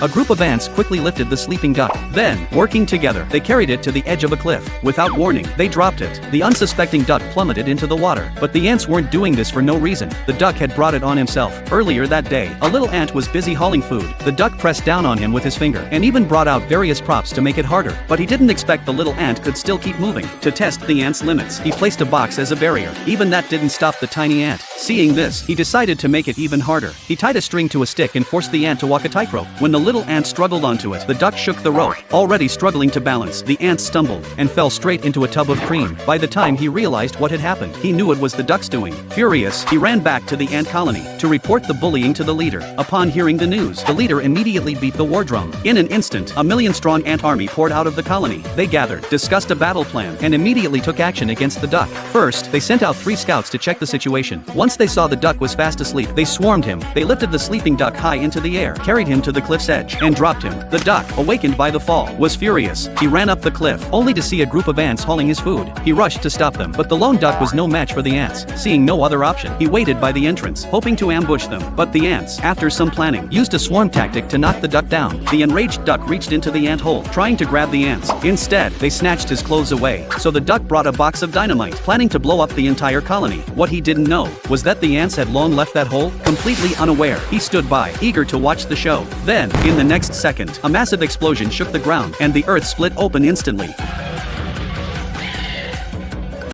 A group of ants quickly lifted the sleeping duck. Then, working together, they carried it to the edge of a cliff. Without warning, they dropped it. The unsuspecting duck plummeted into the water. But the ants weren't doing this for no reason. The duck had brought it on himself. Earlier that day, a little ant was busy hauling food. The duck pressed down on him with his finger and even brought out various props to make it harder. But he didn't expect the little ant could still keep moving. To test the ant's limits, he placed a box as a barrier. Even that didn't stop the tiny ant. Seeing this, he decided to make it even harder. He tied a string to a stick and forced the ant to walk a tightrope. When the little ant struggled onto it, the duck shook the rope. Already struggling to balance, the ant stumbled and fell straight into a tub of cream. By the time he realized what had happened, he knew it was the duck's doing. Furious, he ran back to the ant colony to report the bullying to the leader. Upon hearing the news, the leader immediately beat the war drum. In an instant, a million-strong ant army poured out of the colony. They gathered, discussed a battle plan, and immediately took action against the duck. First, they sent out 3 scouts to check the situation. Once they saw the duck was fast asleep, they swarmed him. They lifted the sleeping duck high into the air, carried him to the cliff's edge, and dropped him. The duck, awakened by the fall, was furious. He ran up the cliff, only to see a group of ants hauling his food. He rushed to stop them, but the lone duck was no match for the ants. Seeing no other option, he waited by the entrance, hoping to ambush them. But the ants, after some planning, used a swarm tactic to knock the duck down. The enraged duck reached into the ant hole, trying to grab the ants. Instead, they snatched his clothes away. So the duck brought a box of dynamite, planning to blow up the entire colony. What he didn't know was that the ants had long left that hole, completely unaware. He stood by, eager to watch the show. Then, in the next second, a massive explosion shook the ground, and the earth split open instantly.